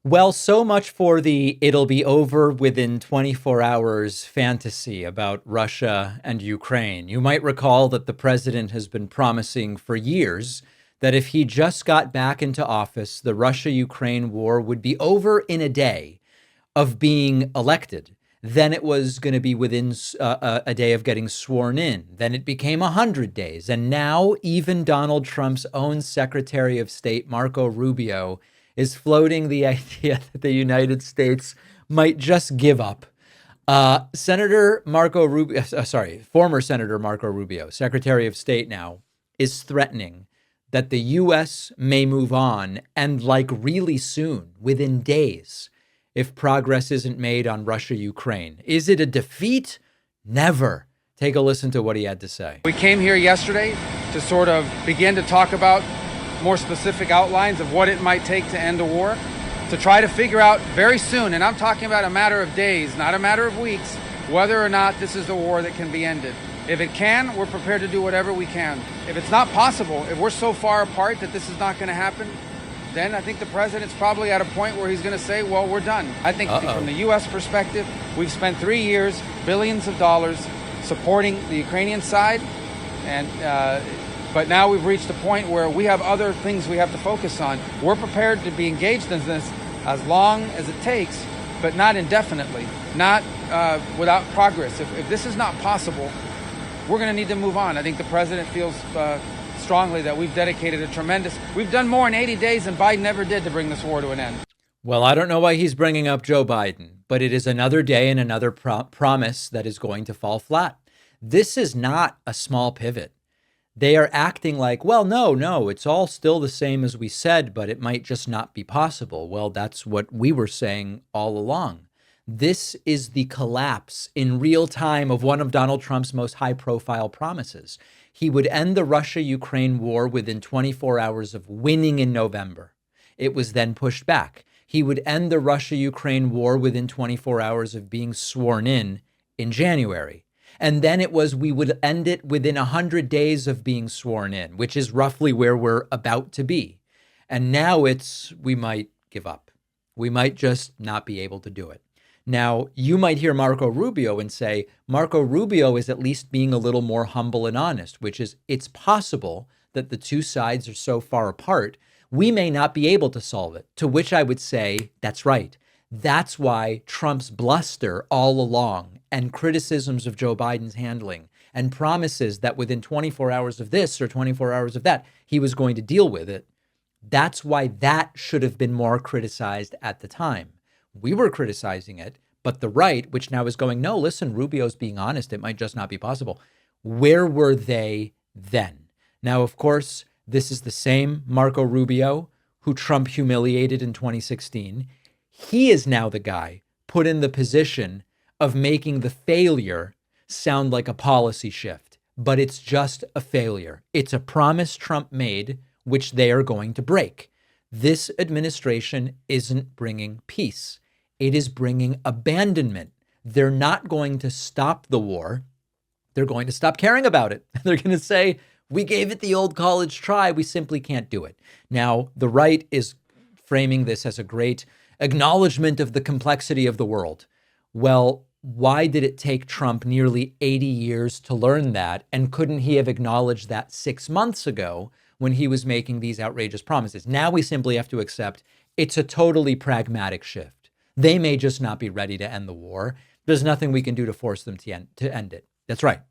Well, so much for the it'll be over within 24 hours fantasy about Russia and Ukraine. You might recall that the president has been promising for years that if he just got back into office, the Russia-Ukraine war would be over in a day of being elected. Then it was going to be within a day of getting sworn in. Then it became 100 days. And now even Donald Trump's own Secretary of State, Marco Rubio, is floating the idea that the United States might just give up. Senator Marco Rubio, former Senator Marco Rubio, Secretary of State now, is threatening that the U.S. may move on, and like really soon, within days, if progress isn't made on Russia-Ukraine. Is it a defeat? Never. Take a listen to what he had to say. We came here yesterday to sort of begin to talk about more specific outlines of what it might take to end the war, to try to figure out very soon, and I'm talking about a matter of days, not a matter of weeks, whether or not this is a war that can be ended. If it can, we're prepared to do whatever we can. If it's not possible, if we're so far apart that this is not going to happen, then I think the president's probably at a point where he's going to say, well, we're done. I think from the U.S. perspective, we've spent 3 years, billions of dollars supporting the Ukrainian side, and but now we've reached a point where we have other things we have to focus on. We're prepared to be engaged in this as long as it takes, but not indefinitely, not without progress. If this is not possible, we're going to need to move on. I think the president feels strongly that we've dedicated we've done more in 80 days than Biden ever did to bring this war to an end. Well, I don't know why he's bringing up Joe Biden, but it is another day and another promise that is going to fall flat. This is not a small pivot. They are acting like, well, no, it's all still the same as we said, but it might just not be possible. Well, that's what we were saying all along. This is the collapse in real time of one of Donald Trump's most high-profile promises. He would end the Russia-Ukraine war within 24 hours of winning in November. It was then pushed back. He would end the Russia-Ukraine war within 24 hours of being sworn in January. And then it was we would end it within 100 days of being sworn in, which is roughly where we're about to be. And now it's we might give up. We might just not be able to do it. Now, you might hear Marco Rubio and say, Marco Rubio is at least being a little more humble and honest, which is it's possible that the two sides are so far apart, we may not be able to solve it. To which I would say, that's right. That's why Trump's bluster all along and criticisms of Joe Biden's handling and promises that within 24 hours of this or 24 hours of that, he was going to deal with it. That's why that should have been more criticized at the time. We were criticizing it, but the right, which now is going, no, listen, Rubio's being honest. It might just not be possible. Where were they then? Now, of course, this is the same Marco Rubio who Trump humiliated in 2016. He is now the guy put in the position of making the failure sound like a policy shift, but it's just a failure. It's a promise Trump made, which they are going to break. This administration isn't bringing peace. It is bringing abandonment. They're not going to stop the war. They're going to stop caring about it. They're going to say, we gave it the old college try. We simply can't do it. Now, the right is framing this as a great acknowledgement of the complexity of the world. Well, why did it take Trump nearly 80 years to learn that? And couldn't he have acknowledged that 6 months ago when he was making these outrageous promises? Now we simply have to accept it's a totally pragmatic shift. They may just not be ready to end the war. There's nothing we can do to force them to end it. That's right.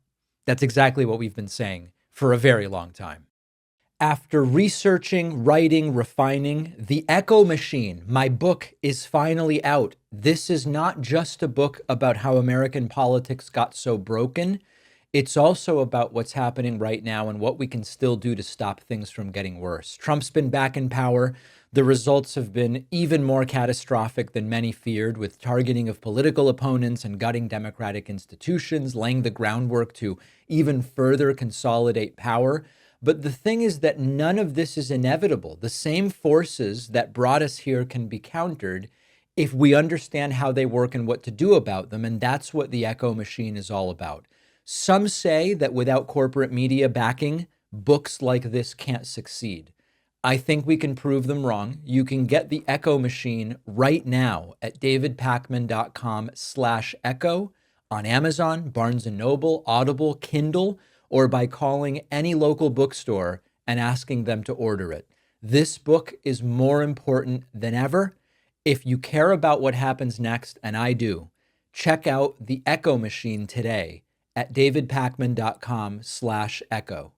That's exactly what we've been saying for a very long time. After researching, writing, refining, The Echo Machine, my book is finally out. This is not just a book about how American politics got so broken. It's also about what's happening right now and what we can still do to stop things from getting worse. Trump's been back in power. The results have been even more catastrophic than many feared, with targeting of political opponents and gutting democratic institutions, laying the groundwork to even further consolidate power. But the thing is that none of this is inevitable. The same forces that brought us here can be countered if we understand how they work and what to do about them. And that's what the Echo Machine is all about. Some say that without corporate media backing, books like this can't succeed. I think we can prove them wrong. You can get the Echo machine right now at davidpakman.com/echo on Amazon, Barnes & Noble, Audible, Kindle, or by calling any local bookstore and asking them to order it. This book is more important than ever. If you care about what happens next, and I do, check out the Echo machine today at davidpakman.com/echo.